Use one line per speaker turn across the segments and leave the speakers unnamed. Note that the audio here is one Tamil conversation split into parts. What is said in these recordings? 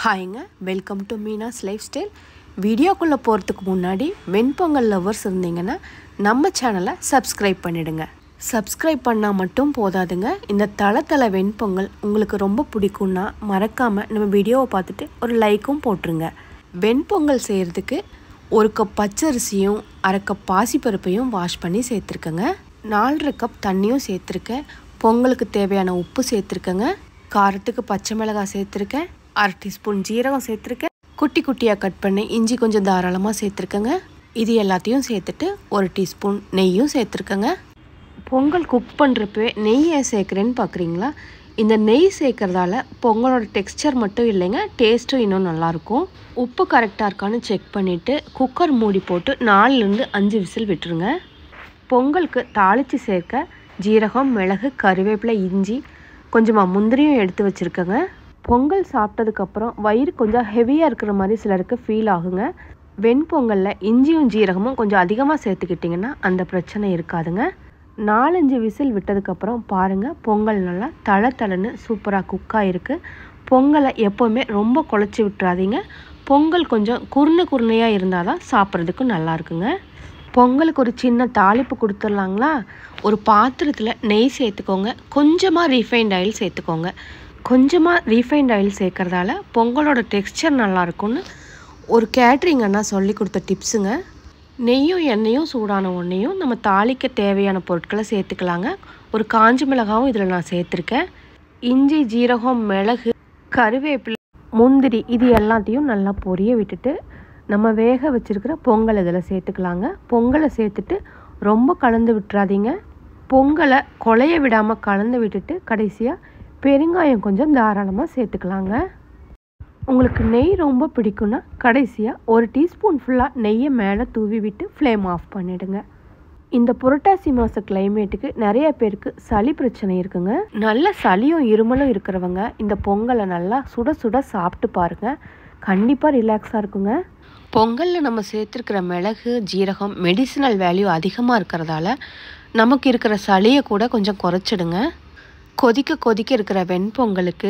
ஹாய்ங்க, welcome to Meena's life style. வீடியோக்குள்ளே போகிறதுக்கு முன்னாடி வெண்பொங்கல் லவர்ஸ் இருந்தீங்கன்னா நம்ம சேனலை சப்ஸ்கிரைப் பண்ணிவிடுங்க. சப்ஸ்கிரைப் பண்ணால் மட்டும் போதாதுங்க, இந்த தள வெண்பொங்கல் உங்களுக்கு ரொம்ப பிடிக்கும்னா மறக்காமல் நம்ம வீடியோவை பார்த்துட்டு ஒரு லைக்கும் போட்டுருங்க. வெண்பொங்கல் செய்கிறதுக்கு 1 கப் பச்சரிசியும் 1/2 கப் பாசிப்பருப்பையும் வாஷ் பண்ணி சேர்த்துருக்கேங்க. 4.5 கப் தண்ணியும் சேர்த்துருக்கேன். பொங்கலுக்கு தேவையான உப்பு சேர்த்துருக்கேங்க. காரத்துக்கு பச்சை மிளகாய் சேர்த்துருக்கேன். 1/2 டீஸ்பூன் ஜீரகம் சேர்த்துருக்கேன். குட்டி குட்டியாக கட் பண்ணி இஞ்சி கொஞ்சம் தாராளமாக சேர்த்துருக்கேங்க. இது எல்லாத்தையும் சேர்த்துட்டு 1 டீஸ்பூன் நெய்யும் சேர்த்துருக்கேங்க. பொங்கல் குக் பண்ணுறப்பவே நெய் ஏன் சேர்க்குறேன்னு பார்க்குறீங்களா? இந்த நெய் சேர்க்குறதால பொங்கலோட டெக்ஸ்சர் மட்டும் இல்லைங்க, டேஸ்ட்டும் இன்னும் நல்லாயிருக்கும். உப்பு கரெக்டாக இருக்கான்னு செக் பண்ணிவிட்டு குக்கர் மூடி போட்டு 4லேருந்து 5 விசில் விட்டுருங்க. பொங்கலுக்கு தாளித்து சேர்க்க ஜீரகம், மிளகு, கருவேப்பிலை, இஞ்சி, கொஞ்சமாக முந்திரியும் எடுத்து வச்சுருக்கேங்க. பொங்கல் சாப்பிட்டதுக்கப்புறம் வயிறு கொஞ்சம் ஹெவியாக இருக்கிற மாதிரி சிலருக்கு ஃபீல் ஆகுங்க. வெண்பொங்கலில் இஞ்சியும் ஜீரகமும் கொஞ்சம் அதிகமாக சேர்த்துக்கிட்டிங்கன்னா அந்த பிரச்சனை இருக்காதுங்க. 4-5 விசில் விட்டதுக்கப்புறம் பாருங்கள், பொங்கல் நல்லா தளன்னு சூப்பராக குக்காக இருக்குது. பொங்கலை எப்போவுமே ரொம்ப குழச்சி விட்டுறாதீங்க. பொங்கல் கொஞ்சம் குருணையாக இருந்தால் தான் சாப்பிட்றதுக்கு நல்லா இருக்குங்க. பொங்கலுக்கு ஒரு சின்ன தாளிப்பு கொடுத்துடலாங்களா? ஒரு பாத்திரத்தில் நெய் சேர்த்துக்கோங்க. கொஞ்சமாக ரீஃபைண்ட் ஆயில் சேர்த்துக்கோங்க. கொஞ்சமாக ரீஃபைண்ட் ஆயில் சேர்க்குறதால பொங்கலோட டெக்ஸ்சர் நல்லாயிருக்கும்னு ஒரு கேட்ரிங் அண்ணா சொல்லி கொடுத்த டிப்ஸுங்க. நெய்யும் எண்ணெயும் சூடான உடனேயும் நம்ம தாளிக்க தேவையான பொருட்களை சேர்த்துக்கலாங்க. ஒரு காஞ்ச மிளகாவும் இதில் நான் சேர்த்துருக்கேன். இஞ்சி, ஜீரகம், மிளகு, கருவேப்பிலை, முந்திரி இது எல்லாத்தையும் நல்லா பொரிய விட்டுட்டு நம்ம வேக வச்சுருக்கிற பொங்கல் இதில் சேர்த்துக்கலாங்க. பொங்கலை சேர்த்துட்டு ரொம்ப கலந்து விட்டுறாதீங்க. பொங்கலை குழைய விடாமல் கலந்து விட்டுட்டு கடைசியாக பெருங்காயம் கொஞ்சம் தாராளமாக சேர்த்துக்கலாங்க. உங்களுக்கு நெய் ரொம்ப பிடிக்கும்னா கடைசியாக 1 டீஸ்பூன் ஃபுல்லாக நெய்யை மேலே தூவி விட்டு ஃப்ளேம் ஆஃப் பண்ணிவிடுங்க. இந்த புரட்டாசி மாத கிளைமேட்டுக்கு நிறைய பேருக்கு சளி பிரச்சனை இருக்குங்க. நல்ல சளியும் இருமலும் இருக்கிறவங்க இந்த பொங்கலை நல்லா சுட சுட சாப்பிட்டு பாருங்கள், கண்டிப்பாக ரிலாக்ஸாக இருக்குங்க. பொங்கலில் நம்ம சேர்த்துருக்கிற மிளகு, ஜீரகம் மெடிசினல் வேல்யூ அதிகமாக இருக்கிறதால நமக்கு இருக்கிற சளியை கூட கொஞ்சம் குறைச்சிடுங்க. கொதிக்க இருக்கிற வெண்பொங்கலுக்கு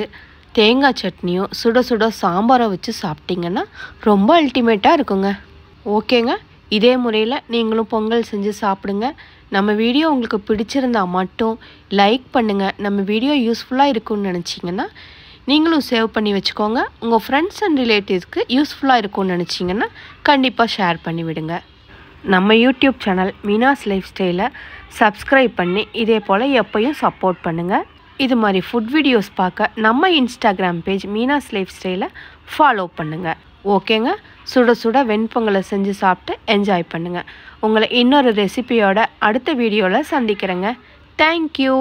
தேங்காய் சட்னியோ சுட சுட சாம்பாரை வச்சு சாப்பிட்டிங்கன்னா ரொம்ப அல்டிமேட்டாக இருக்குங்க. ஓகேங்க, இதே முறையில் நீங்களும் பொங்கல் செஞ்சு சாப்பிடுங்க. நம்ம வீடியோ உங்களுக்கு பிடிச்சிருந்தா மட்டும் லைக் பண்ணுங்கள். நம்ம வீடியோ யூஸ்ஃபுல்லாக இருக்கும்னு நினச்சிங்கன்னா நீங்களும் சேவ் பண்ணி வச்சுக்கோங்க. உங்கள் ஃப்ரெண்ட்ஸ் அண்ட் ரிலேட்டிவ்ஸ்க்கு யூஸ்ஃபுல்லாக இருக்கும்னு நினச்சிங்கன்னா கண்டிப்பாக ஷேர் பண்ணி விடுங்க. நம்ம யூடியூப் சேனல் மீனாஸ் லைஃப் ஸ்டைலை சப்ஸ்கிரைப் பண்ணி இதே போல் எப்போயும் சப்போர்ட் பண்ணுங்கள். இது மாதிரி ஃபுட் வீடியோஸ் பார்க்க நம்ம இன்ஸ்டாகிராம் பேஜ் மீனாஸ் லைஃப் ஸ்டைலை ஃபாலோ பண்ணுங்கள். ஓகேங்க, சுட சுட வெண்பொங்கலை செஞ்சு சாப்பிட்டு என்ஜாய் பண்ணுங்கள். உங்களை இன்னொரு ரெசிபியோட அடுத்த வீடியோவில் சந்திக்கிறேங்க. தேங்க்யூ.